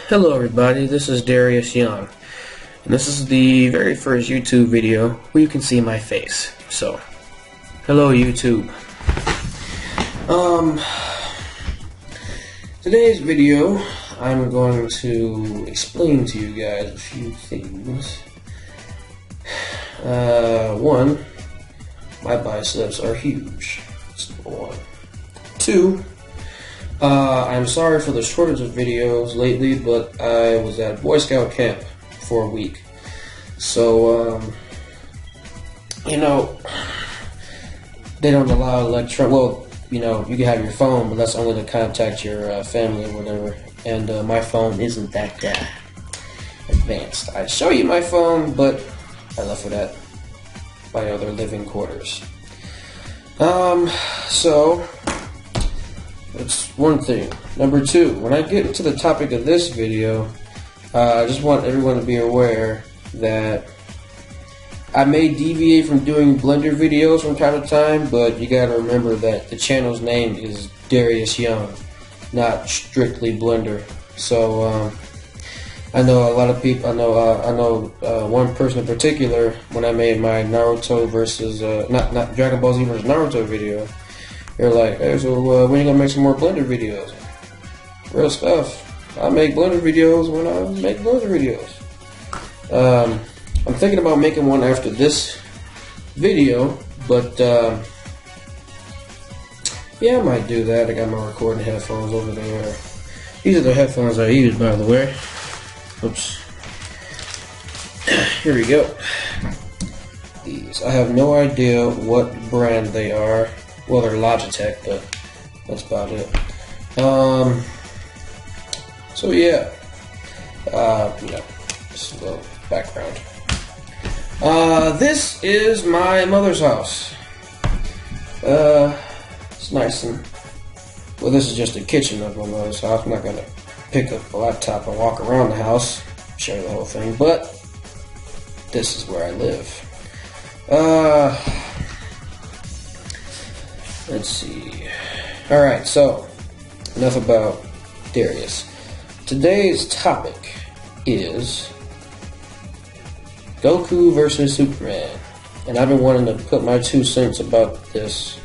Hello everybody, this is Darius Young, and this is the very first YouTube video where you can see my face. So, hello YouTube. Today's video, I'm going to explain to you guys a few things. One, my biceps are huge. That's number one. Two, I'm sorry for the shortage of videos lately, but I was at Boy Scout camp for a week. So, they don't allow well, you can have your phone, but that's only to contact your family or whatever. And my phone isn't that advanced. I'd show you my phone, but I left it at my other living quarters. So that's one thing. Number two, when I get into the topic of this video, I just want everyone to be aware that I may deviate from doing Blender videos from time to time, but you gotta remember that the channel's name is Darius Young, not strictly Blender. So I know a lot of people. I know one person in particular. When I made my Naruto versus not Dragon Ball Z versus Naruto video, they're like, "Hey, so when are you gonna make some more Blender videos?" Real stuff. I make Blender videos when I make Blender videos. I'm thinking about making one after this video, but yeah, I might do that. I got my recording headphones over there. These are the headphones I use, by the way. Oops. Here we go. These. I have no idea what brand they are. Well, they're Logitech, but that's about it. So yeah. Just a little background. This is my mother's house. It's nice and, well, this is just the kitchen of my mother's house. I'm not gonna pick up a laptop and walk around the house, show you the whole thing, but this is where I live. Let's see. Alright, so enough about Darius. Today's topic is Goku versus Superman. And I've been wanting to put my 2 cents about this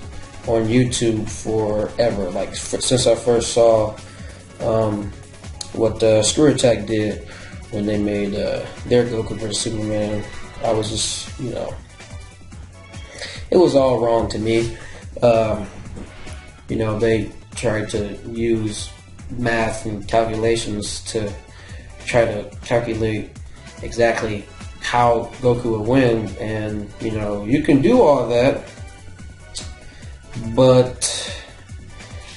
on YouTube forever. Like, since I first saw what Screw Attack did when they made their Goku vs. Superman. I was just, it was all wrong to me. They tried to use math and calculations to try to calculate exactly how Goku would win, and you can do all that, but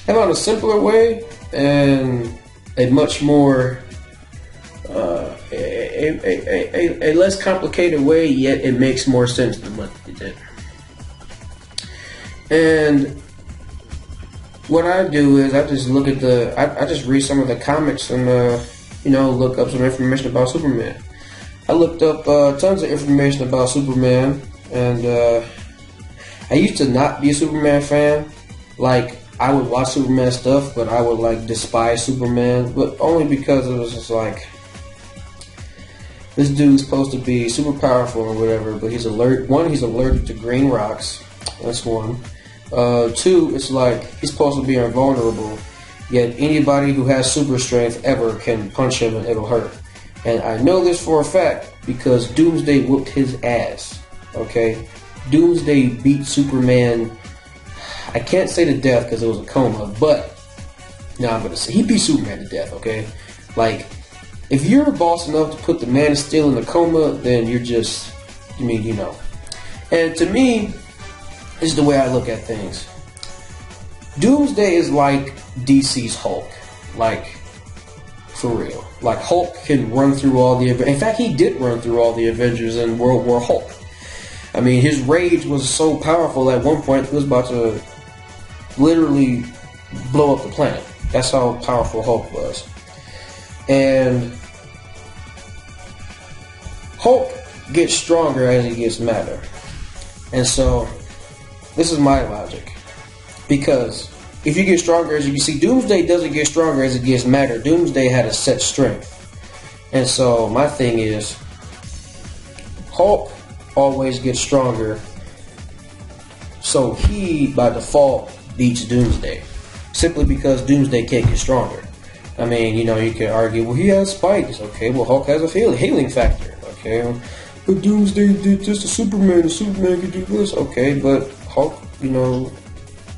how about a simpler way and a much more a less complicated way, yet it makes more sense than what they did. And what I do is I just look at I just read some of the comics and look up some information about Superman. I looked up tons of information about Superman, and I used to not be a Superman fan. Like, I would watch Superman stuff, but I would despise Superman, but only because it was just like, this dude's supposed to be super powerful or whatever, but he's allergic to green rocks. That's one. Two, it's like he's supposed to be invulnerable, yet anybody who has super strength ever can punch him and it'll hurt. And I know this for a fact because Doomsday whooped his ass. Okay, Doomsday beat Superman. I can't say to death because it was a coma, but I'm gonna say he beat Superman to death. Okay, like, if you're boss enough to put the Man of Steel in a coma, then you're just, And to me, this is the way I look at things. Doomsday is like DC's Hulk. Like, for real. Like, Hulk can run through all the... In fact, he did run through all the Avengers in World War Hulk. I mean, his rage was so powerful at one point, he was about to literally blow up the planet. That's how powerful Hulk was. And Hulk gets stronger as he gets madder. And so, this is my logic. Because if you get stronger as you can see, Doomsday doesn't get stronger as it gets madder. Doomsday had a set strength. And so my thing is, Hulk always gets stronger, so he by default beats Doomsday, simply because Doomsday can't get stronger. I mean, you know, you can argue, well, he has spikes. Okay, well, Hulk has a healing factor. Okay, but Doomsday did this to Superman, and Superman could do this. Okay, but Hulk, you know,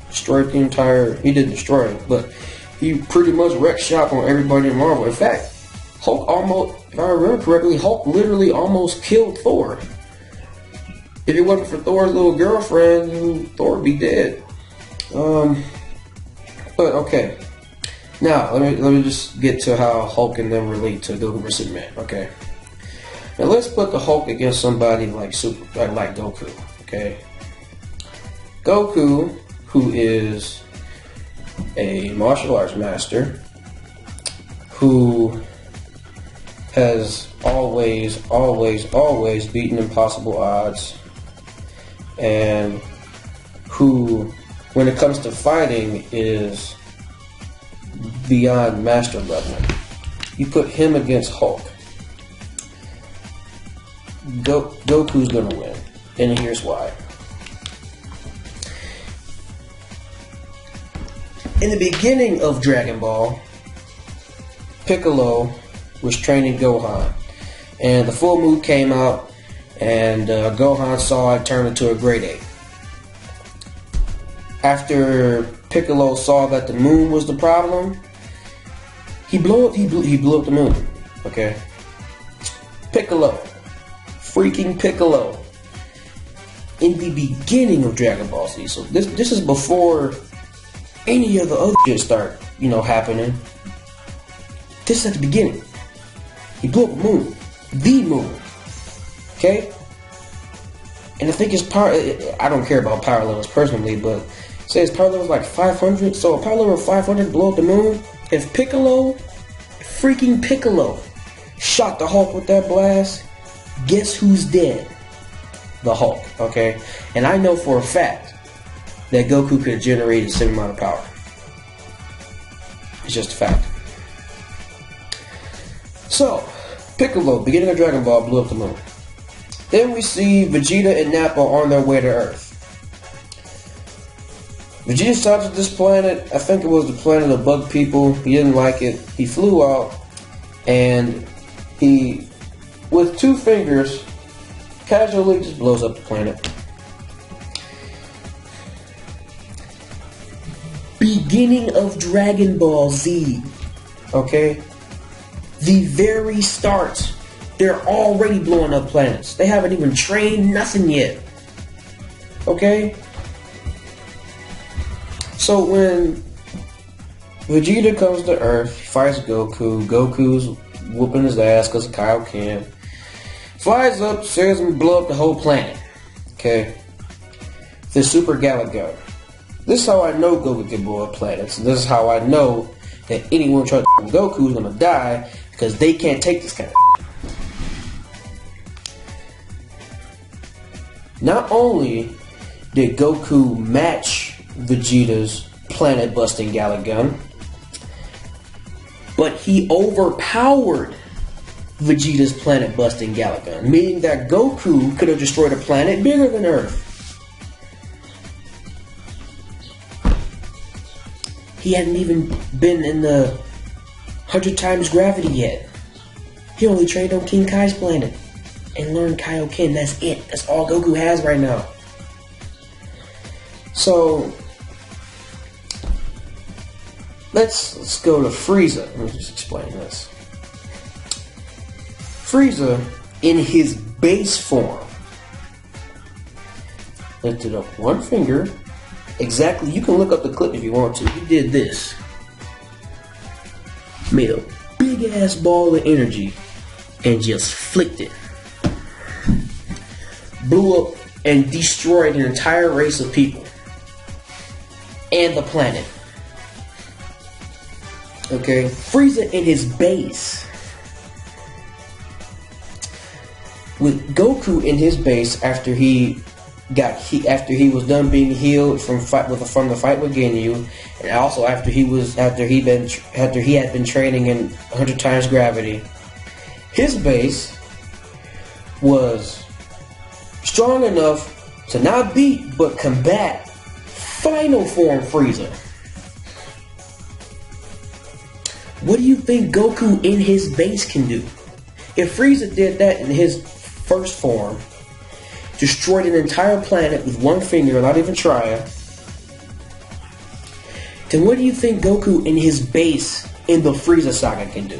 destroyed the entire, he didn't destroy it, but he pretty much wrecked shop on everybody in Marvel. In fact, Hulk almost, if I remember correctly, Hulk literally almost killed Thor. If it wasn't for Thor's little girlfriend, Thor would be dead. But okay. Now let me just get to how Hulk and them relate to Goku vs Superman. Okay. Now let's put the Hulk against somebody like Goku. Okay. Goku, who is a martial arts master, who has always beaten impossible odds, and who, when it comes to fighting, is beyond master level. You put him against Hulk, Goku's gonna win, and here's why. In the beginning of Dragon Ball, Piccolo was training Gohan, and the full moon came out, and Gohan saw it turn into a Great Ape. After Piccolo saw that the moon was the problem, he blew up the moon. Okay, Piccolo, freaking Piccolo, in the beginning of Dragon Ball Z. So this is before any of the other shit start, you know, happening. This is at the beginning. He blew up the moon. Okay? And I think his power, I don't care about power levels personally, but say his power level is like 500. So a power level of 500 blow up the moon. If freaking Piccolo, shot the Hulk with that blast, guess who's dead? The Hulk, okay? And I know for a fact that Goku could generate the same amount of power. It's just a fact. So, Piccolo, beginning of Dragon Ball, blew up the moon. Then we see Vegeta and Nappa on their way to Earth. Vegeta stops at this planet. I think it was the planet of bug people. He didn't like it. He flew out, and he, with 2 fingers, casually just blows up the planet. Beginning of Dragon Ball Z. Okay? The very start. They're already blowing up planets. They haven't even trained nothing yet. Okay? So when Vegeta comes to Earth, he fights Goku. Goku's whooping his ass because of Kaioken. Flies up, says and blow up the whole planet. Okay? The Super Gallic Gun. This is how I know Goku can blow up planets. And this is how I know that anyone trying to Goku is gonna die, because they can't take this kind of. Not only did Goku match Vegeta's planet-busting Gallic Gun, but he overpowered Vegeta's planet-busting Gallic Gun, meaning that Goku could have destroyed a planet bigger than Earth. He hadn't even been in the 100 times gravity yet. He only trained on King Kai's planet and learned Kaioken. That's it. That's all Goku has right now. So let's go to Frieza. Let me just explain this. Frieza, in his base form, lifted up 1 finger. Exactly, you can look up the clip if you want to. He did this. Made a big ass ball of energy and just flicked it. Blew up and destroyed an entire race of people. And the planet. Okay? Frieza in his base. With Goku in his base after he after he was done being healed from the fight with Ginyu, and also after he had been training in 100 times gravity, his base was strong enough to not beat but combat final form Frieza. What do you think Goku in his base can do? If Frieza did that in his first form, destroyed an entire planet with one finger without even trying, then what do you think Goku in his base in the Frieza saga can do?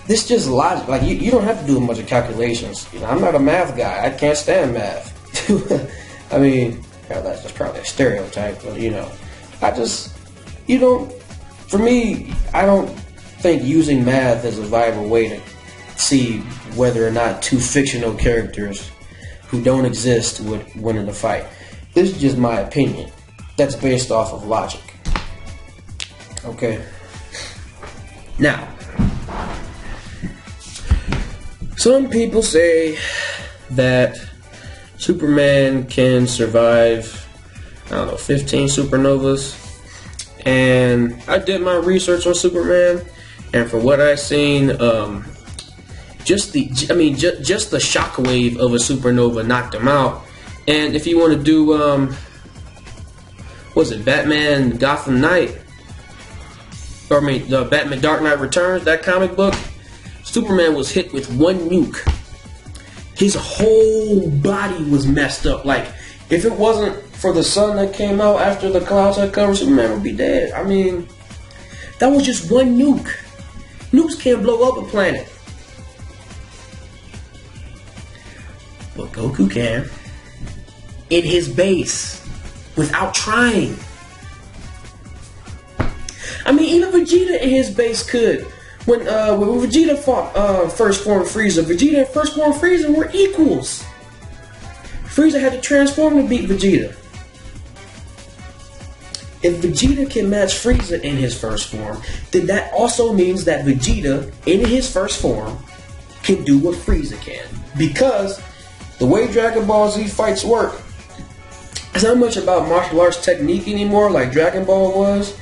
This is just logic. Like, you don't have to do a bunch of calculations. You know, I'm not a math guy. I can't stand math. I mean, that's just probably a stereotype, but you know, for me, I don't think using math is a viable way to see whether or not two fictional characters who don't exist would win in a fight. This is just my opinion. That's based off of logic. Okay. Now, some people say that Superman can survive, 15 supernovas. And I did my research on Superman, and from what I've seen, just the shockwave of a supernova knocked him out. And if you want to do, Batman Gotham Knight, the Batman Dark Knight Returns, that comic book, Superman was hit with one nuke. His whole body was messed up. Like, if it wasn't for the sun that came out after the clouds had covered, Superman would be dead. I mean, that was just one nuke. Nukes can't blow up a planet. But Goku can. In his base. Without trying. I mean, even Vegeta in his base could. When Vegeta fought First Form Frieza, Vegeta and First Form Frieza were equals. Frieza had to transform to beat Vegeta. If Vegeta can match Frieza in his first form, then that also means that Vegeta, in his first form, can do what Frieza can. Because the way Dragon Ball Z fights work, it's not much about martial arts technique anymore like Dragon Ball was,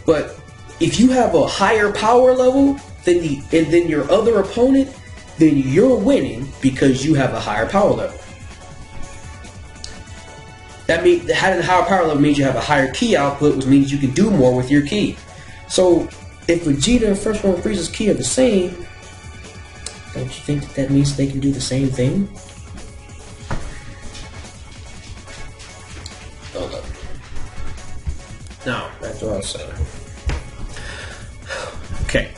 but if you have a higher power level than your other opponent, then you're winning because you have a higher power level. That means having a higher power level means you have a higher ki output, which means you can do more with your ki. So, if Vegeta and First Form Frieza's ki are the same, don't you think that means they can do the same thing? Hold up. No, that's what I was saying. Okay.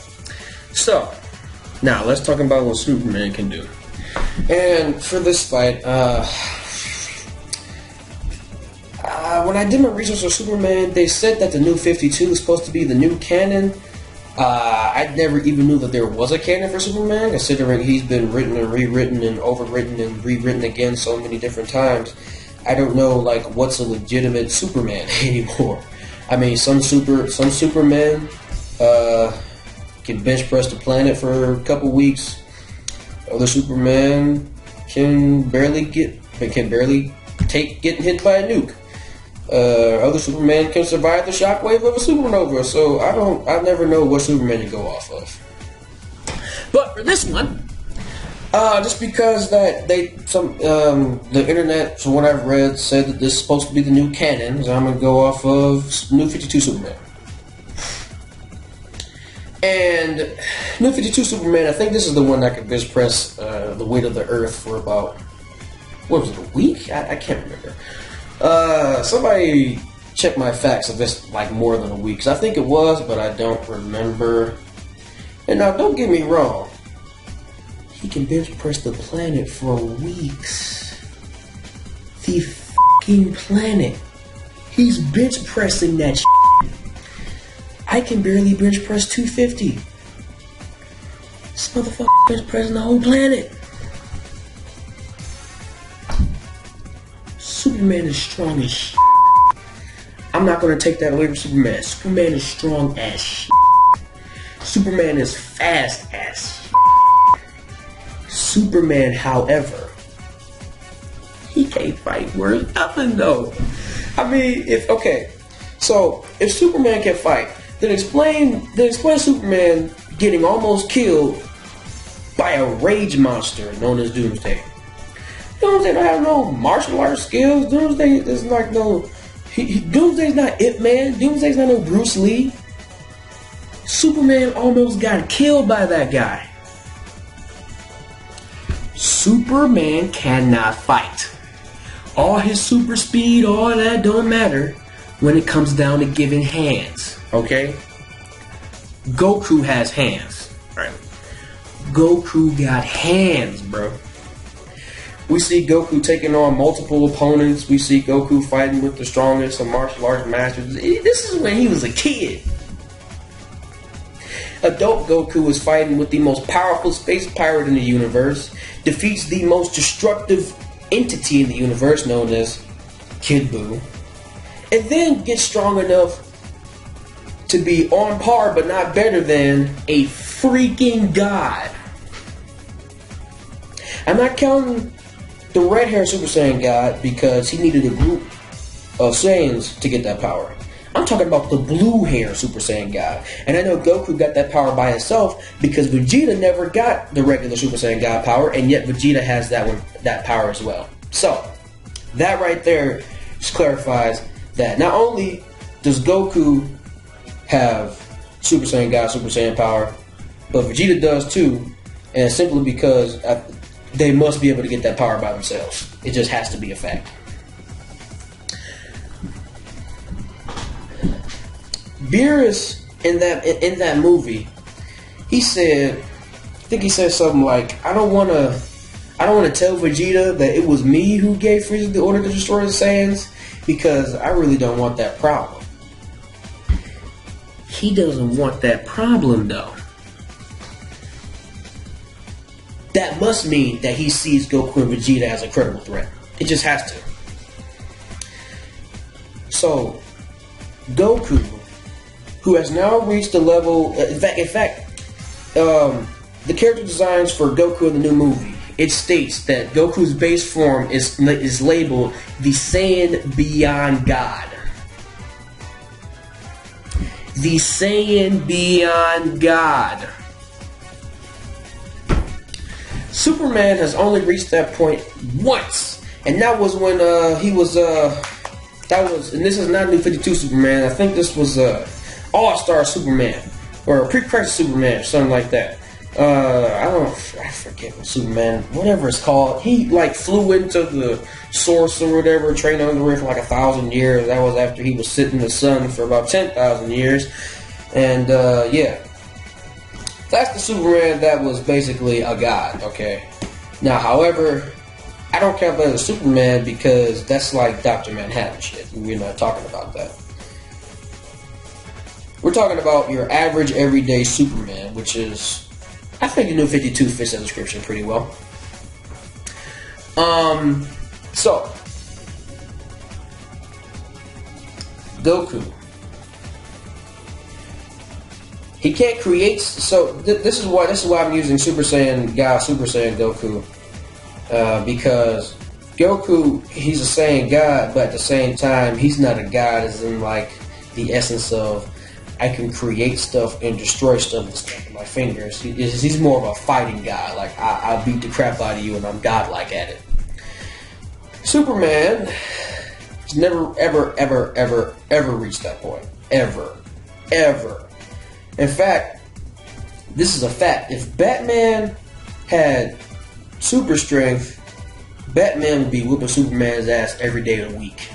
So, now let's talk about what Superman can do. And for this fight, when I did my research on Superman, they said that the new 52 is supposed to be the new canon. I never even knew that there was a canon for Superman, considering he's been written and rewritten and overwritten and rewritten again so many different times. I don't know, like, what's a legitimate Superman anymore. I mean, some Supermen can bench press the planet for a couple weeks. Other Supermen can barely take getting hit by a nuke. Other Superman can survive the shockwave of a supernova. So I never know what Superman to go off of. But for this one, just because that the internet, from what I've read, said that this is supposed to be the new canon, so I'm gonna go off of New 52 Superman. And New 52 Superman, I think this is the one that could bench press the weight of the Earth for about, what was it, a week? I can't remember. Somebody check my facts if it's like more than a week. 'Cause I think it was, but I don't remember. And now, don't get me wrong. He can bench press the planet for weeks. The fucking planet. He's bench pressing that shit. I can barely bench press 250. This motherfucker bench pressing the whole planet. Superman is strong as shit. I'm not gonna take that away from Superman. Superman is strong as shit. Superman is fast as shit. Superman, however, he can't fight worth nothing though. I mean, so if Superman can fight, then explain Superman getting almost killed by a rage monster known as Doomsday. Doomsday don't have no martial arts skills. Doomsday is like no. Doomsday's not Ip Man. Doomsday's not no Bruce Lee. Superman almost got killed by that guy. Superman cannot fight. All his super speed, all that don't matter when it comes down to giving hands. Okay? Goku has hands. Right? Goku got hands, bro. We see Goku taking on multiple opponents. We see Goku fighting with the strongest of martial arts masters. This is when he was a kid. Adult Goku was fighting with the most powerful space pirate in the universe, defeats the most destructive entity in the universe known as Kid Buu, and then gets strong enough to be on par but not better than a freaking god. I'm not counting the red hair Super Saiyan God because he needed a group of Saiyans to get that power. I'm talking about the blue hair Super Saiyan God. And I know Goku got that power by himself because Vegeta never got the regular Super Saiyan God power, and yet Vegeta has that power as well. So, that right there just clarifies that not only does Goku have Super Saiyan God, Super Saiyan power, but Vegeta does too, and simply because they must be able to get that power by themselves. It just has to be a fact. Darius in that movie, he said, I think he said something like, I don't want to tell Vegeta that it was me who gave Frieza the order to destroy the Saiyans because I really don't want that problem. He doesn't want that problem though. That must mean that he sees Goku and Vegeta as a credible threat. It just has to. So, Goku, who has now reached the level, in fact, the character designs for Goku in the new movie, it states that Goku's base form is labeled the Saiyan Beyond God. The Saiyan Beyond God. Superman has only reached that point once, and that was when he was and this is not New 52 Superman. I think this was All-Star Superman or Pre-Crisis Superman, something like that. I forget what Superman, whatever it's called. He like flew into the source or whatever, trained under the earth for like 1,000 years. That was after he was sitting in the sun for about 10,000 years, and yeah. That's the Superman that was basically a god, okay? Now, however, I don't count that as Superman because that's like Dr. Manhattan shit. We're not talking about that. We're talking about your average, everyday Superman, which is, I think the New 52 fits that description pretty well. So, Goku. He can't create, so this is why I'm using Super Saiyan God, Super Saiyan Goku, because Goku, he's a Saiyan God, but at the same time, he's not a god as in like the essence of I can create stuff and destroy stuff with the snap of my fingers. He's more of a fighting guy, like I'll beat the crap out of you and I'm godlike at it. Superman has never, ever reached that point. Ever. In fact, this is a fact. If Batman had super strength, Batman would be whooping Superman's ass every day of the week.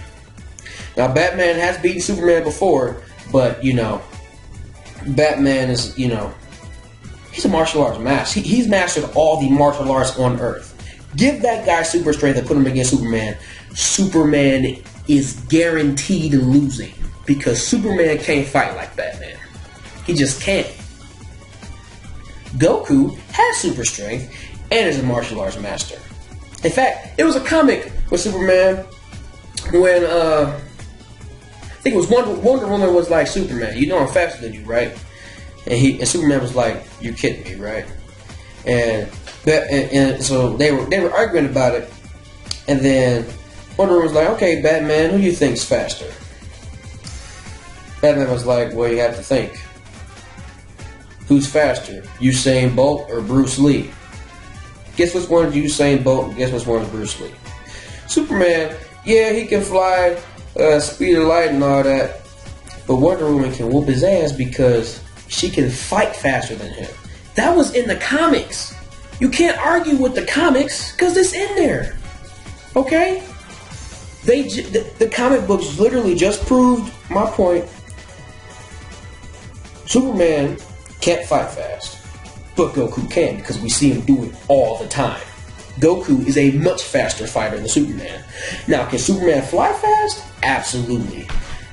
Now, Batman has beaten Superman before, but, you know, Batman is, you know, he's a martial arts master. He's mastered all the martial arts on Earth. Give that guy super strength and put him against Superman. Superman is guaranteed losing because Superman can't fight like Batman. He just can't. Goku has super strength and is a martial arts master. In fact, there was a comic with Superman when I think it was Wonder Woman was like, Superman, you know I'm faster than you, right? And Superman was like, you're kidding me, right? And And so they were arguing about it, and then Wonder Woman was like, "Okay, Batman, who do you think's faster?" Batman was like, "Well, you have to think. Who's faster, Usain Bolt or Bruce Lee?" Guess which one is Usain Bolt, and guess which one is Bruce Lee? Superman, yeah, he can fly, speed of light and all that, but Wonder Woman can whoop his ass because she can fight faster than him. That was in the comics. You can't argue with the comics because it's in there. Okay? The comic books literally just proved my point. Superman can't fight fast, but Goku can because we see him do it all the time. Goku is a much faster fighter than Superman. Now, can Superman fly fast? Absolutely.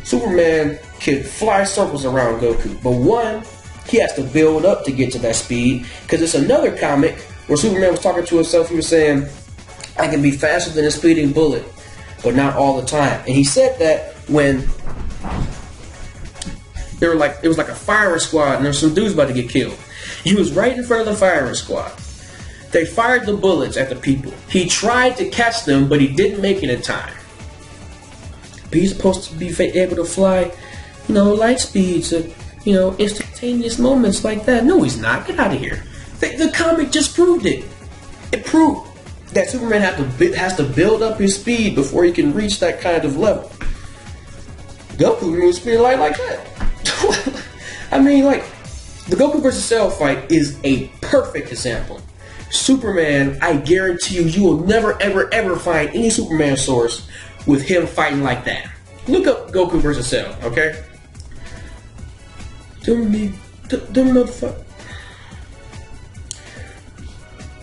Superman can fly circles around Goku, but one, he has to build up to get to that speed, because it's another comic where Superman was talking to himself. He was saying, "I can be faster than a speeding bullet, but not all the time." And he said that when it was like a firing squad and there was some dudes about to get killed. He was right in front of the firing squad. They fired the bullets at the people. He tried to catch them, but he didn't make it in time. But he's supposed to be able to fly, light speeds, instantaneous moments like that. No, he's not. Get out of here. The comic just proved it. It proved that Superman has to build up his speed before he can reach that kind of level. Goku moves speed of light like that. I mean, like, the Goku vs. Cell fight is a perfect example. Superman, I guarantee you will never, ever, ever find any Superman source with him fighting like that. Look up Goku vs. Cell, okay? Them motherfuckers.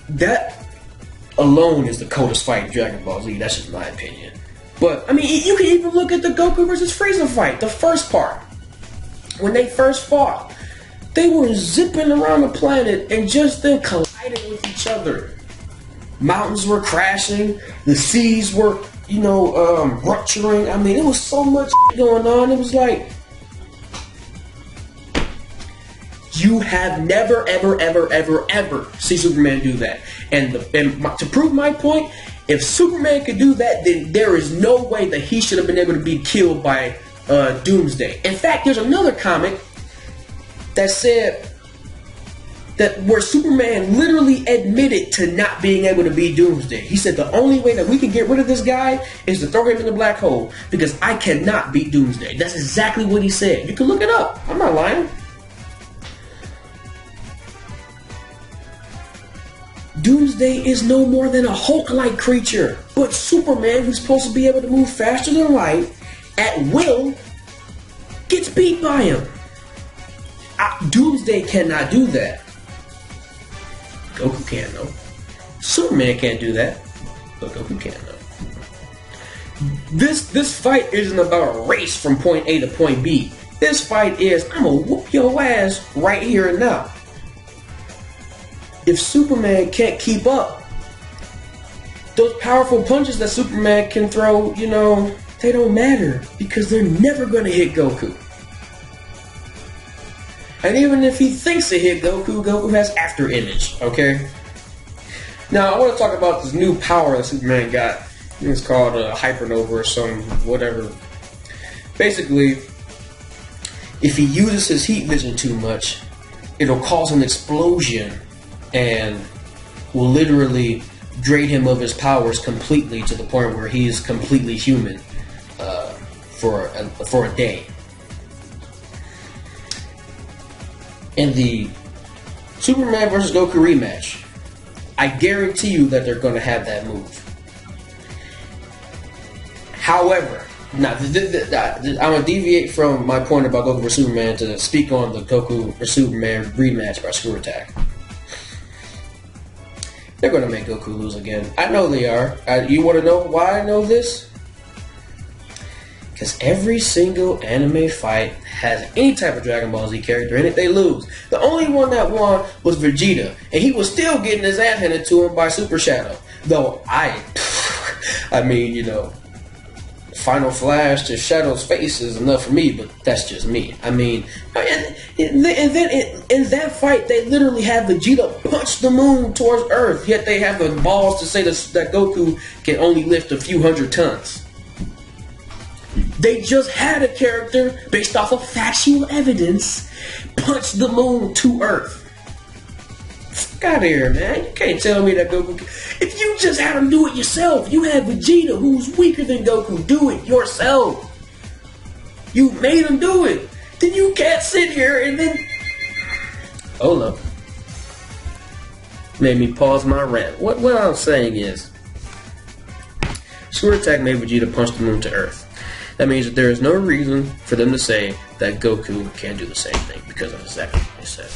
That alone is the coldest fight in Dragon Ball Z. That's just my opinion. But, I mean, you can even look at the Goku vs. Frieza fight, the first part. When they first fought, they were zipping around the planet and just then colliding with each other. Mountains were crashing, the seas were, rupturing. I mean, it was so much going on. It was like, you have never, ever, ever, ever, ever seen Superman do that. And to prove my point, if Superman could do that, then there is no way that he should have been able to be killed by Doomsday. In fact, there's another comic that said that where Superman literally admitted to not being able to be Doomsday. He said the only way that we can get rid of this guy is to throw him in the black hole because I cannot beat Doomsday. That's exactly what he said. You can look it up. I'm not lying. Doomsday is no more than a Hulk-like creature, but Superman, who's supposed to be able to move faster than light, at will, gets beat by him. Doomsday cannot do that. Goku can, though. Superman can't do that, but Goku can, though. This fight isn't about a race from point A to point B. This fight is, I'm gonna whoop your ass right here and now. If Superman can't keep up, those powerful punches that Superman can throw, they don't matter because they're never going to hit Goku. And even if he thinks to hit Goku, Goku has after image, okay? Now, I want to talk about this new power that Superman got. It's called Hypernova or some whatever. Basically, if he uses his heat vision too much, it'll cause an explosion and will literally drain him of his powers completely to the point where he is completely human for a day. In the Superman vs. Goku rematch, I guarantee you that they're going to have that move. However, now I'm going to deviate from my point about Goku vs. Superman to speak on the Goku vs. Superman rematch by Screw Attack. They're going to make Goku lose again. I know they are. You want to know why I know this? Because every single anime fight has any type of Dragon Ball Z character in it, they lose. The only one that won was Vegeta, and he was still getting his ass handed to him by Super Shadow. Though, Final Flash to Shadow's face is enough for me, but that's just me. I mean, and then in that fight, they literally have Vegeta punch the moon towards Earth, yet they have the balls to say that Goku can only lift a few hundred tons. They just had a character based off of factual evidence punch the moon to Earth. Fuck out of here, man. You can't tell me that Goku... If you just had him do it yourself, you had Vegeta, who's weaker than Goku, do it yourself. You made him do it. Then you can't sit here and then... Hold up. Made me pause my rant. What I'm saying is... Super Attack made Vegeta punch the moon to Earth. That means that there is no reason for them to say that Goku can't do the same thing, because of exactly what they said.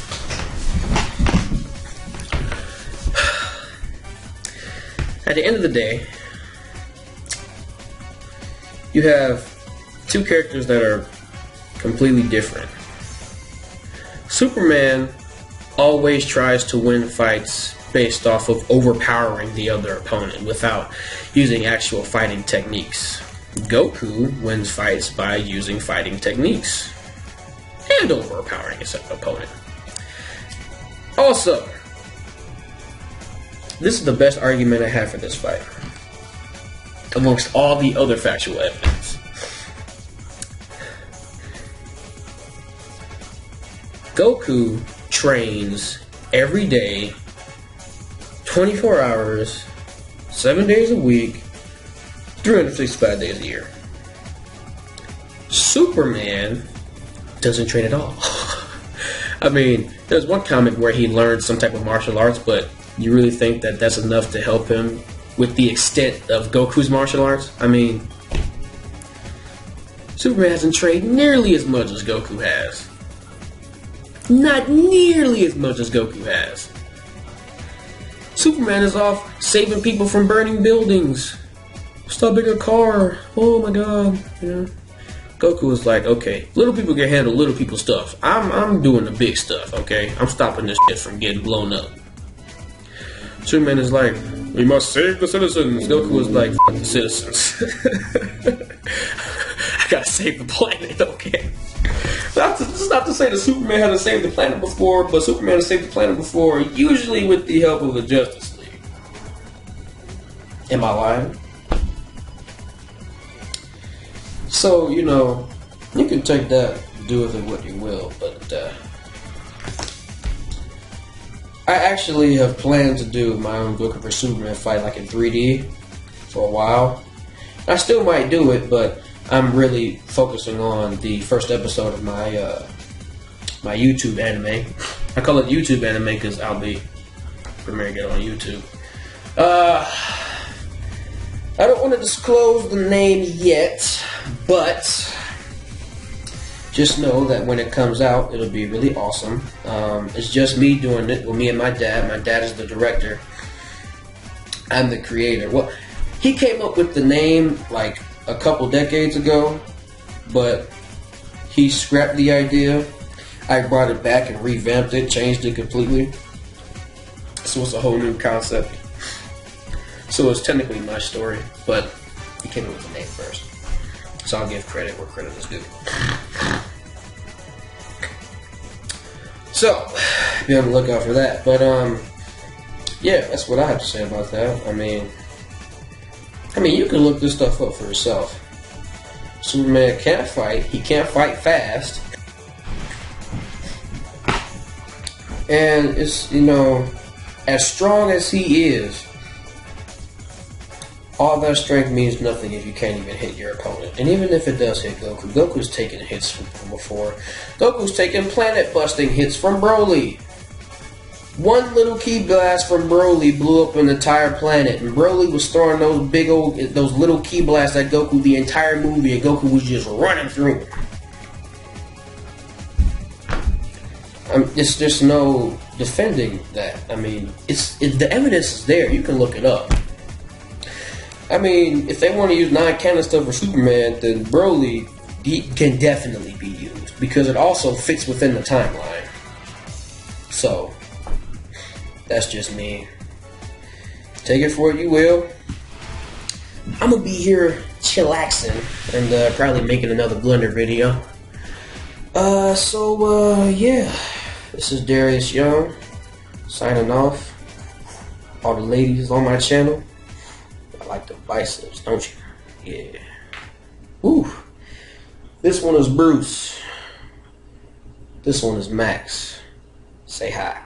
At the end of the day, you have two characters that are completely different. Superman always tries to win fights based off of overpowering the other opponent without using actual fighting techniques. Goku wins fights by using fighting techniques and overpowering his opponent. Also, this is the best argument I have for this fight, amongst all the other factual evidence. Goku trains every day, 24 hours, 7 days a week, 365 days a year. Superman doesn't train at all. I mean, there's one comic where he learned some type of martial arts, but you really think that that's enough to help him with the extent of Goku's martial arts? I mean, Superman hasn't trained nearly as much as Goku has. Not nearly as much as Goku has. Superman is off saving people from burning buildings, stopping a car. Oh my god. Yeah. Goku is like, okay, little people can handle little people stuff. I'm doing the big stuff, okay? I'm stopping this shit from getting blown up. Superman is like, we must save the citizens. Goku is like, fuck the citizens. I gotta save the planet, okay? This is not to say that Superman hasn't saved the planet before, but Superman has saved the planet before, usually with the help of the Justice League. Am I lying? So, you know, you can take that, do with it what you will, but I actually have planned to do my own Goku vs Superman fight like in 3D for a while. I still might do it, but I'm really focusing on the first episode of my my YouTube anime. I call it YouTube anime because I'll be premiering it on YouTube. I don't want to disclose the name yet, but just know that when it comes out, it'll be really awesome. It's just me doing it with me and my dad. My dad is the director. I'm the creator. Well, he came up with the name like a couple decades ago, but he scrapped the idea. I brought it back and revamped it, changed it completely. So it's a whole new concept. So it's technically my story, but he came up with the name first. So I'll give credit where credit is due. So, be on the lookout for that. But yeah, that's what I have to say about that. I mean, you can look this stuff up for yourself. Superman can't fight. He can't fight fast. And it's, you know, as strong as he is, all that strength means nothing if you can't even hit your opponent. And even if it does hit Goku, Goku's taken hits from before. Goku's taken planet-busting hits from Broly. One little ki blast from Broly blew up an entire planet, and Broly was throwing those little ki blasts at Goku the entire movie, and Goku was just running through them. It's just no defending that. I mean, the evidence is there. You can look it up. I mean, if they want to use non-canon stuff for Superman, then Broly can definitely be used, because it also fits within the timeline. So, that's just me. Take it for what you will. I'm gonna be here chillaxing and probably making another Blender video. Yeah, this is Darius Young signing off. All the ladies on my channel, I like the biceps, don't you? Yeah. Ooh. This one is Bruce. This one is Max. Say hi.